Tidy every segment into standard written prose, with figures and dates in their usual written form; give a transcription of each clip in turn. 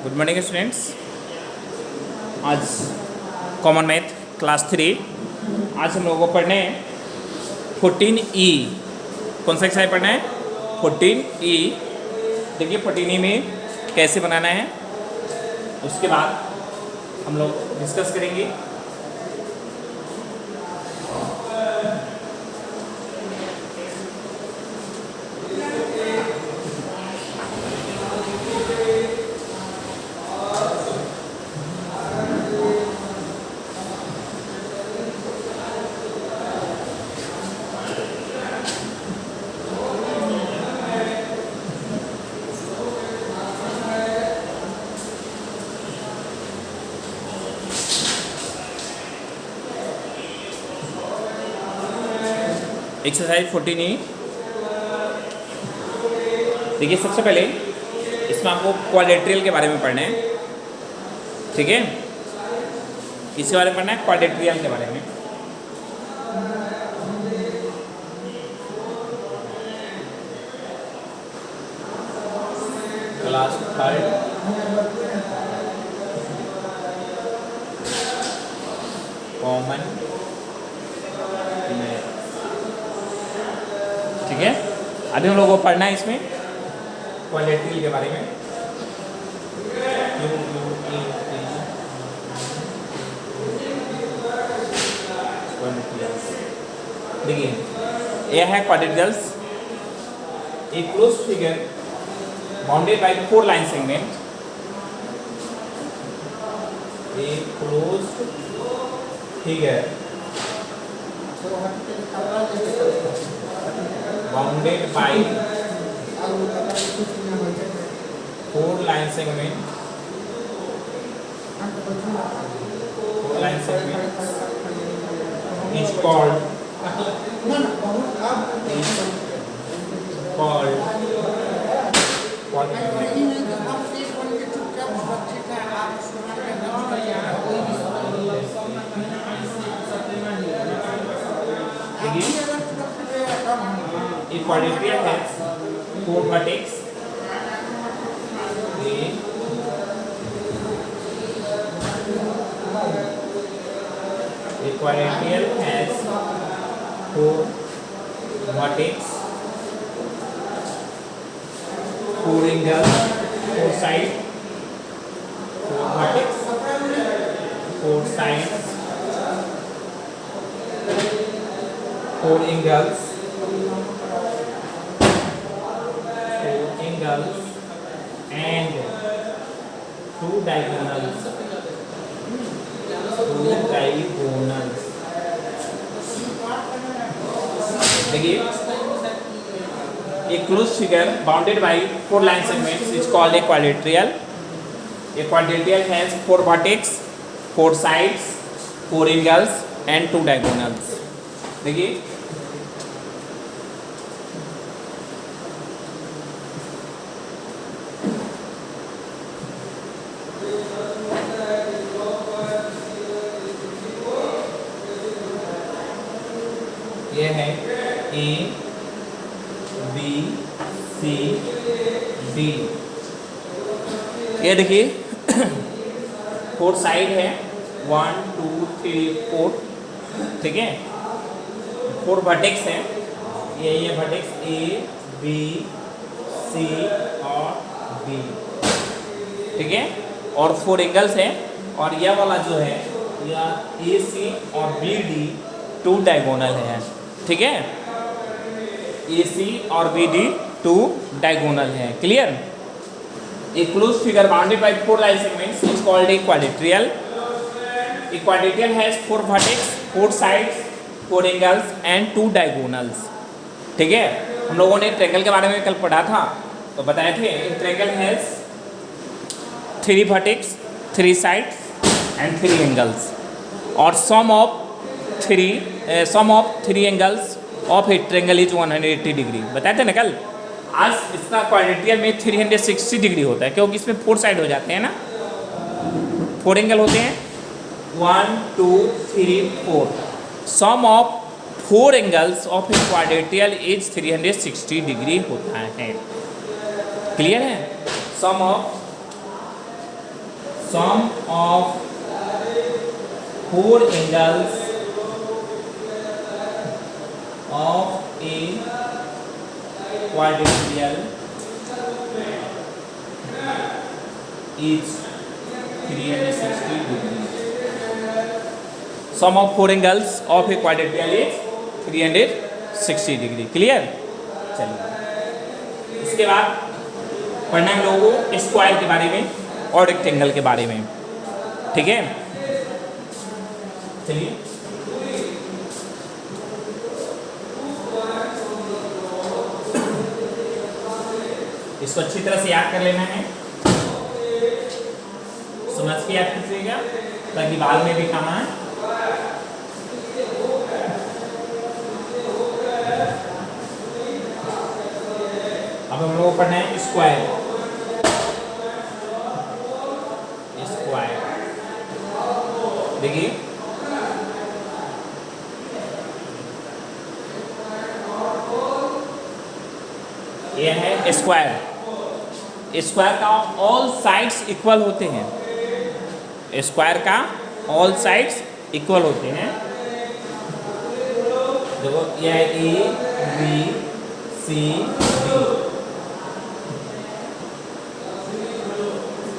Good morning students. आज common math class 3। आज हम लोगों को पढ़ने हैं 14E। कौन सा एक्सरसाइज पढ़ना है? 14E। देखिए 14E में कैसे बनाना है, उसके बाद हम लोग डिस्कस करेंगे। Exercise 14E। देखिए सबसे पहले इसमें आपको क्वाड्रेट्रियल के बारे में पढ़ना है, ठीक है? इसके बारे में पढ़ना है, क्वाड्रेट्रियल के बारे में। क्लास 3 कॉमन, ठीक है? अभी हम लोगों को पढ़ना है इसमें क्वाड्रेट्रियल के बारे में। देखिए यह है quadrilaterals, a closed figure bounded by 4 line segment. A closed figure bounded by 4 line segments. 4 line segments is called a quadrilateral has 4 vertex. A quadrilateral has 4 vertex, 4 angles, 4 sides, 4 vertex, 4 sides, 4 angles, and 2 diagonals. 2 diagonals. देखिए a closed figure bounded by 4 line segments is called a quadrilateral. A quadrilateral has 4 vertex, 4 sides, 4 angles and 2 diagonals. देखिए ये है A B C D। ये देखिए 4 side है, 1 2 3 4, ठीक है? 4 vertex है, ये वर्टेक्स A B C और D, ठीक है? और 4 एंगल्स है, और यह वाला जो है यह A C और B D 2 डायगोनल है, ठीक है? AC और BD 2 डायगोनल है। Clear? A closed figure bounded by 4 line segments is called a quadrilateral. A quadrilateral has 4 vertex, 4 sides, 4 angles and 2 diagonals, ठीक है? हम लोगों ने ट्रायंगल के बारे में कल पढ़ा था, तो बताए थे a triangle has 3 vertex, 3 sides and 3 angles, और sum of 3 angles of a triangle is 180 degree. बताए थे ना कल? आज इसका क्वाड्रिलाटरल में 360 डिग्री होता है, क्योंकि इसमें 4 साइड हो जाते हैं ना, 4 एंगल होते हैं, 1 2 3 4। Sum of 4 angles of a quadrilateral is 360 degree होता है। क्लियर है? Sum of sum of four angles of a quadrilateral is 360 degrees. Sum of four angles of a quadrilateral is 360 degree. Clear? चलिए इसके बाद पढ़ना है लोगों को स्क्वायर के बारे में और रेक्टेंगल के बारे में. ठीक है, चलिए इसको अच्छी तरह से याद कर लेना है, समझ के याद कीजिएगा ताकि बाद में भी काम आए. अब हम लोग पढ़ना है स्क्वायर. स्क्वायर देखिए ये है स्क्वायर. स्क्वायर का ऑल साइड्स इक्वल होते हैं. स्क्वायर का ऑल साइड्स इक्वल होते हैं. देखो यह है ए बी सी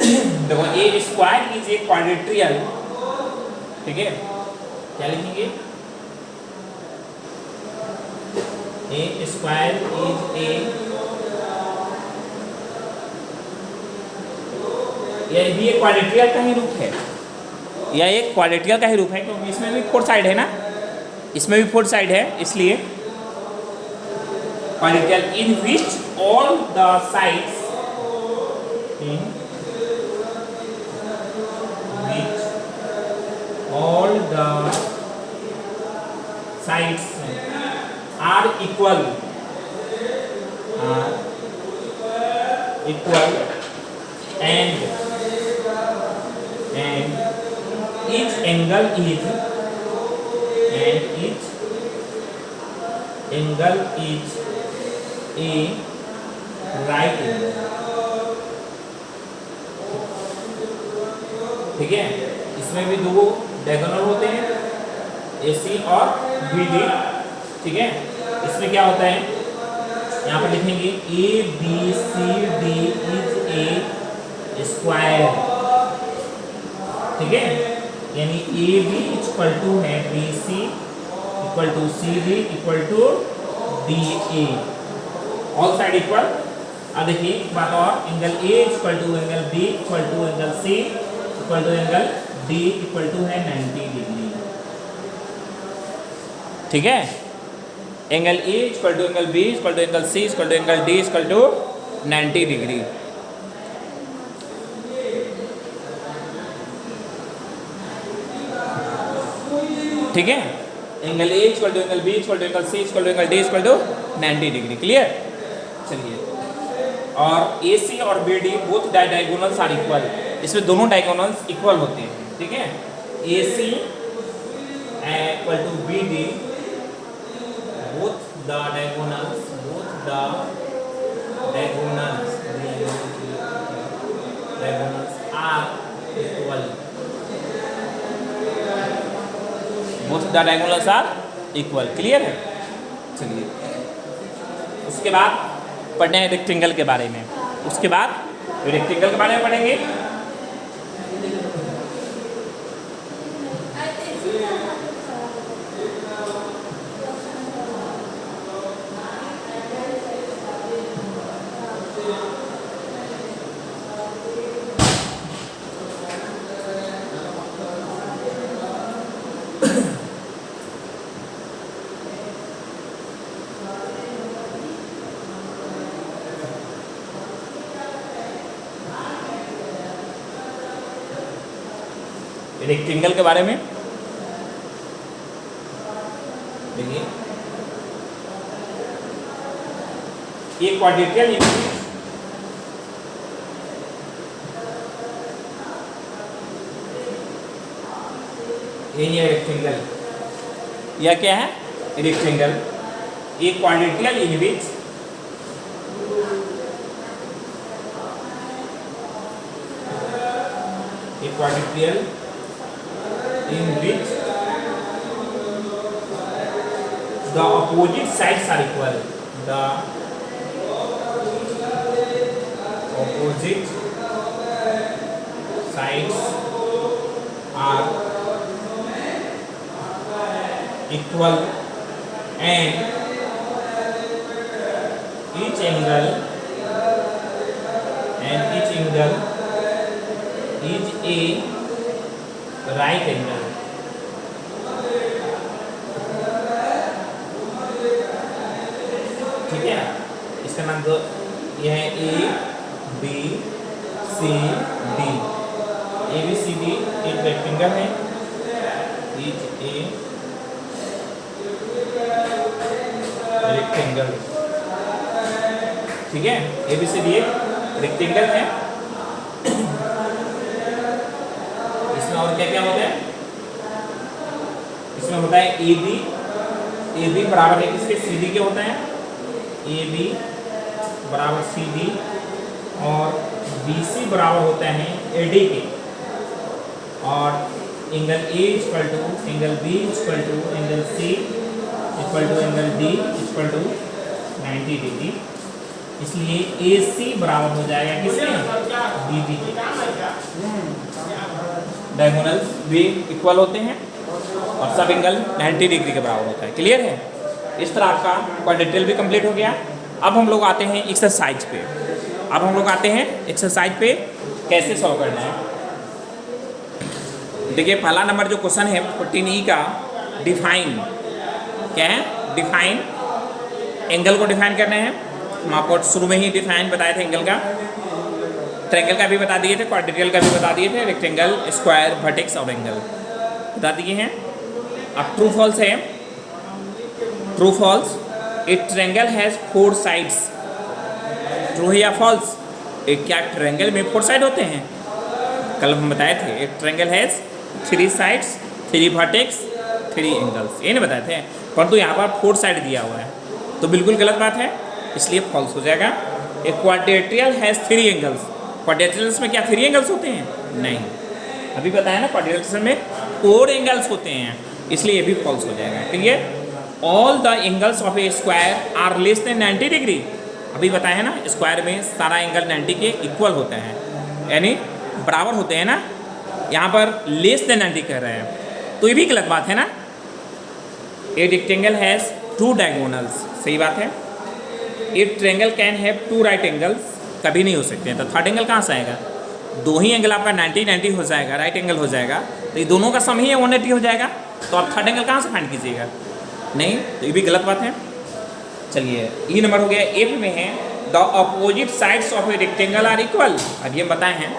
डी. देखो ए स्क्वायर इज ए क्वाड्रेट्रियल. ठीक है, क्या लिखेंगे? ए स्क्वायर इज ए, यह भी एक क्वाड्रेट्रियल का ही रूप है. यह एक क्वाड्रेट्रियल का ही रूप है क्योंकि इसमें भी फोर साइड है ना, इसमें भी फोर साइड है, इसलिए quadrilateral in which all the sides are equal and each angle is a right angle. ठीक है, इसमें भी दो डायगोनल होते हैं AC और BD. ठीक है, इसमें क्या होता है, यहाँ पर लिखेंगे ABCD इज ए स्क्वायर. ठीक है, यानी AB इक्वल टू है BC equal to CD equal to DA, all side equal. अब देखिए एक बात और, angle A equal to angle B equal to angle C equal to angle D equal to है 90 डिग्री. ठीक है, angle A equal to angle B equal to angle C equal to angle D equal to 90 degree. ठीक है, angle A equal to angle B equal to angle C equal to angle D equal to 90 degree. Clear? चलिए, और AC और BD both diagonals are equal. इसमें दोनों diagonals equal होते हैं. ठीक है, AC equal to BD both the diagonals are equal. Both the diagonals are equal. Clear है? चलिए उसके बाद पढ़ने हैं रेक्टेंगल के बारे में. उसके बाद रेक्टेंगल के बारे में पढ़ेंगे. रेक्टेंगल के बारे में देखिए, ये क्वाड्रेट्रियल ये रेक्टेंगल. यह क्या है? रेक्टेंगल. ये क्वाड्रेट्रियल in which quadrilateral in which the opposite sides are equal. The opposite sides are equal and each angle is a right angle. ठीक है, इसका नाम दो, यह है A B C D. A B C D एक rectangle है, is a rectangle. ठीक है, ए बी सी डी एक रेक्टेंगल है। इसमें और क्या क्या होता है? इसमें होता है ए बी बराबर है किसके? सी डी के होता है। ए बी बराबर सी डी और बी सी बराबर होता है ए डी के। और angle A equal to angle B equal to angle C equal to angle D equal to 90 degree. इसलिए ए सी बराबर हो जाएगा किसके? बी बी के। डायगोनल्स भी इक्वल होते हैं और सब एंगल 90 डिग्री के बराबर होता है। क्लियर है? इस तरह आपका क्वाड्रेटिकल भी कंप्लीट हो गया। अब हम लोग आते हैं एक्सरसाइज पे। कैसे सॉल्व करना है। देखिए पहला नंबर जो क्वेश्चन है 14E का, डिफाइन क्या है? डिफाइन एंगल को डिफाइन करना है। हम आपको शुरू में ही डिफाइन बताए थे एंगल का। ट्रायंगल का भी बता दिए थे, क्वाड्रेटिकल का भी बता दिए थे, रेक्टेंगल, स्क्वायर, वर्टेक्स और एंगल बता दिए हैं। अब ट्रू फॉल्स है। True false, a triangle has 4 sides. True है या फॉल्स? एक क्या ट्रायंगल में 4 साइड होते हैं? कल हम बताए थे एक triangle has 3 sides, 3 vertex, 3 angles, ये नहीं बताए थे। परंतु यहाँ पर 4 साइड दिया हुआ है तो बिल्कुल गलत बात है, इसलिए फॉल्स हो जाएगा। ए क्वाड्रेटिकल हैज 3 एंगल्स। क्वाड्रेटिकल्स में क्या 3 एंगल्स होते हैं? नहीं, अभी बताया ना क्वाड्रेटिकल्स में 4 एंगल्स होते हैं, इसलिए ये भी फॉल्स हो जाएगा। Clear? All the angles of a square are less than 90 degree. अभी बताया ना स्क्वायर में सारा एंगल 90 के इक्वल होता है, यानी बराबर होते हैं ना। यहाँ पर लेस देन 90 कह रहे हैं तो ये भी गलत बात है ना। ए रेक्टेंगल हैज 2 डायगोनल्स, सही बात है। ए triangle can have 2 right angles, कभी नहीं हो सकते हैं। तो थर्ड एंगल कहाँ से आएगा? 2 ही एंगल आपका 90 हो जाएगा, राइट एंगल हो जाएगा, तो ये दोनों का सम ही है 180 हो जाएगा। तो आप थर्ड एंगल कहाँ से फाइंड कीजिएगा? नहीं, तो ये भी गलत बात है। चलिए ई नंबर हो गया। 8 में है the opposite sides of a rectangle are equal. अब ये बताए हैं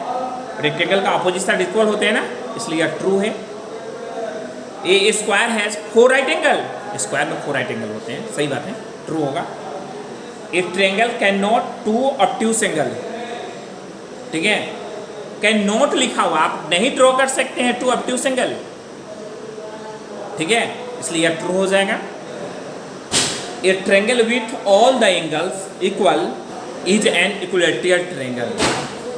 रेक्टेंगल का अपोजिट साइड इक्वल होते हैं ना, इसलिए ट्रू है। A square has 4 right angle. Square में 4 राइट एंगल होते हैं, सही बात है, ट्रू होगा। ए triangle can not 2 obtuse angle. ठीक है, कैन नॉट लिखा हुआ, आप नहीं ड्रॉ कर सकते हैं 2 ऑब्ट्यूस एंगल। ठीक है, इसलिए यह ट्रू हो जाएगा। ए triangle with all the angles equal is an equilateral triangle.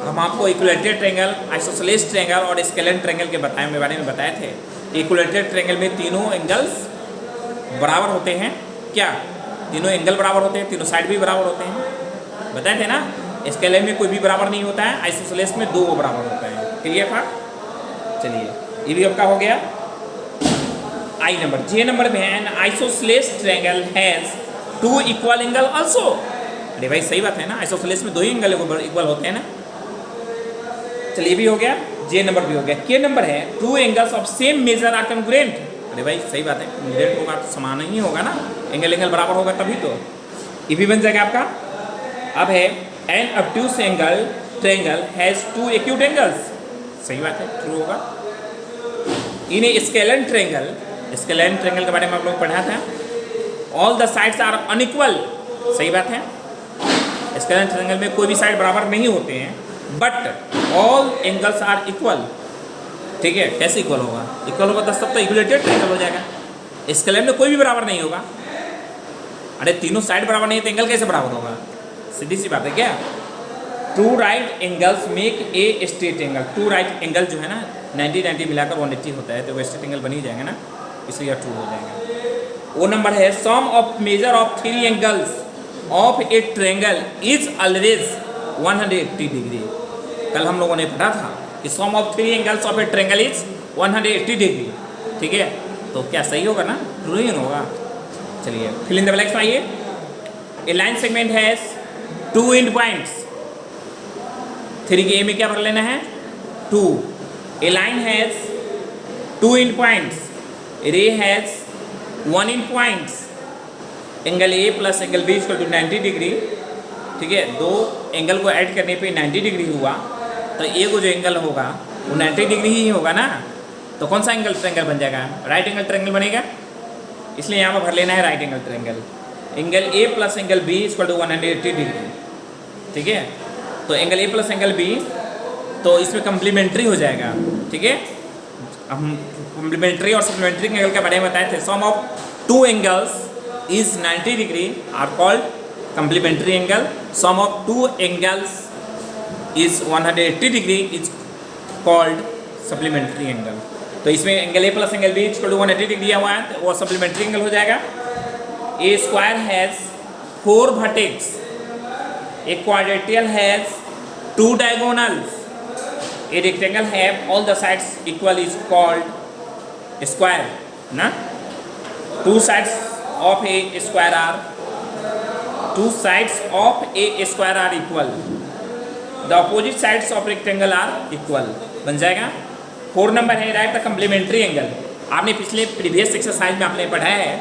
हम आपको इक्विलैटरल ट्रायंगल, आइसोसेलेस ट्रायंगल और स्केलेन ट्रायंगल के बारे में बताए थे। इक्विलैटरल ट्रायंगल में तीनों एंगल्स बराबर होते हैं। क्या? तीनों एंगल बराबर होते हैं, तीनों साइड भी बराबर होते हैं, बताए थे ना। स्केलेन में कोई भी बराबर नहीं होता है, आइसोसेलेस में 2 बराबर होता है। क्लियर था? चलिए ये भी आपका हो गया। आई नंबर, जे नंबर में है N isosceles triangle has 2 equal angle also. अरे भाई सही बात है ना, आइसोसेलेस में 2 ही एंगल इक्वल होते हैं ना। चलिए भी हो गया, जे नंबर भी हो गया। के नंबर है 2 angles of same measure are congruent. अरे भाई सही बात है, कॉन्ग्रुएंट होगा तो समान ही होगा ना, एंगल बराबर होगा तभी तो। ये भी बन जाएगा आपका। अब है an obtuse angle triangle has 2 acute angles. सही बात है, ट्रू होगा। इन स्केलेन ट्रायंगल के बारे में आप लोग पढ़ा था। All the sides are unequal. सही बात है, स्केलेन ट्रायंगल में कोई भी साइड बराबर नहीं होते हैं, but all angles are equal. ठीक है, कैसे इक्वल होगा? इक्वल होगा तब तो इक्विलैटरल ट्रायंगल हो जाएगा। स्केलेन में कोई भी बराबर नहीं होगा। अरे तीनों साइड बराबर नहीं है तो एंगल कैसे बराबर होगा? सीधी सी बात है क्या? Two right angles make a straight angle. Two right angle जो है ना 90 मिलाकर 180 होता है, तो वो स्ट्रेट एंगल बन ही जाएगा ना, इसलिए ट्रू हो जाएगा। वो नंबर है sum of measure of 3 angles of a triangle is always 180 degree. कल हम लोगों ने पढ़ा था कि sum of 3 angles of a triangle is 180 degree, ठीक है, तो क्या सही होगा ना, ट्रू ही होगा। चलिए फिल इन द ब्लैंक्स में आइए। A line segment has 2 end points. 3 के ए में क्या भर लेना है 2। A line has 2 end points, ray has 1 end points, angle A plus angle B equal to 90 degree, ठीक है। दो एंगल को ऐड करने पे 90 डिग्री हुआ, तो ए को जो एंगल होगा वो 90 डिग्री ही होगा ना, तो कौन सा एंगल ट्रायंगल बन जाएगा, राइट एंगल ट्रायंगल बनेगा, इसलिए यहाँ पर भर लेना है right angle triangle. Angle A plus angle B equal to 180 degree, ठीक है। तो angle A plus angle B, तो इसमें कम्प्लीमेंट्री हो जाएगा, ठीक है। हम कम्प्लीमेंट्री और सप्लीमेंट्री एंगल के बारे में बताए थे। सम of 2 angles is 90 degree are called complementary angle. Sum of 2 angles is 180 degree is called supplementary angle. तो इसमें angle A plus angle B equal to 180 degree हुआ है, तो वो सप्लीमेंट्री एंगल हो जाएगा। A square has 4 vertex, a quadrilateral has 2 diagonals, a rectangle have all the sides equal is called square ना। 2 sides of a square are 2 sides of a square are equal, the opposite sides of rectangle are equal, बन जाएगा। 4 number है right the complementary angle. आपने पिछले previous exercise में आपने पढ़ा है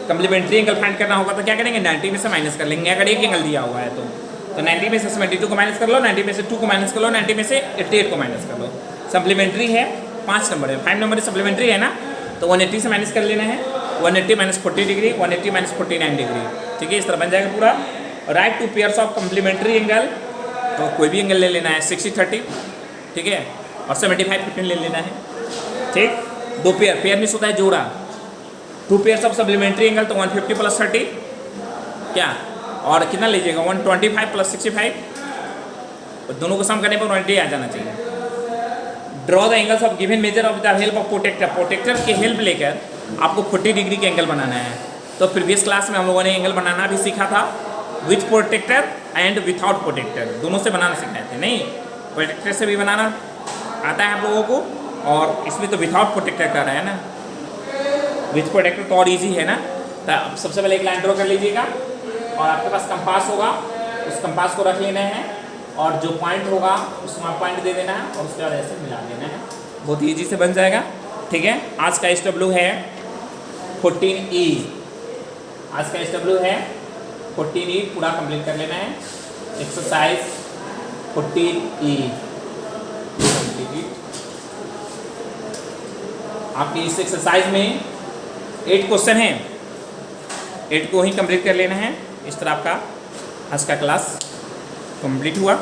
कम्प्लीमेंट्री एंगल फाइंड करना होगा, तो क्या करेंगे 90 में से माइनस कर लेंगे अगर एक एंगल दिया हुआ है तो 90 में से 72 को माइनस कर लो, 90 में से 2 को माइनस कर लो, 90 में से 88 को माइनस कर लो। सप्लीमेंट्री है 5 नंबर है, 5 नंबर सप्लीमेंट्री है ना, तो 180 से माइनस कर लेना है, 180 माइनस 40 डिग्री, 180 माइनस 49 डिग्री, ठीक है। इस तरह बन जाएगा पूरा। Right 2 pairs of complementary angle, तो कोई भी एंगल ले लेना है 60-30, ठीक है, और 75-15 ले लेना है, ठीक। 2 पेयर में होता है जोड़ा। 2 पेयर्स ऑफ सप्लीमेंट्री एंगल, तो 150 प्लस 30 क्या, और कितना लीजिएगा 125 प्लस 65, दोनों को सम करने पर 180 आ जाना चाहिए। Draw the angles of given measure of the help of protractor. Protractor की हेल्प लेकर आपको 40 डिग्री के एंगल बनाना है। तो प्रीवियस क्लास में हम लोगों ने एंगल बनाना भी सीखा था, with protractor and without protractor, दोनों से बनाना सिखाए थे। नहीं, प्रोटेक्टर से भी बनाना आता है आप लोगों को, और इसमें तो विथआउट प्रोटेक्टर कर रहा है ना, विथ प्रोटेक्टर तो और ईजी है ना। तो सबसे पहले एक लाइन ड्रॉ कर लीजिएगा, और आपके पास कंपास होगा, उस कंपास को रख लेना है, और जो पॉइंट होगा उसमें आप पॉइंट दे देना है, और उसके बाद ऐसे मिला देना है, बहुत ईजी से बन जाएगा, ठीक है। आज का SW है 14E, आज का SW है 14E, पूरा कंप्लीट कर लेना है। एक्सरसाइज 14E आपकी इस एक्सरसाइज में 8 क्वेश्चन हैं, 8 को ही कंप्लीट कर लेना है। इस तरह आपका आज का क्लास कंप्लीट हुआ।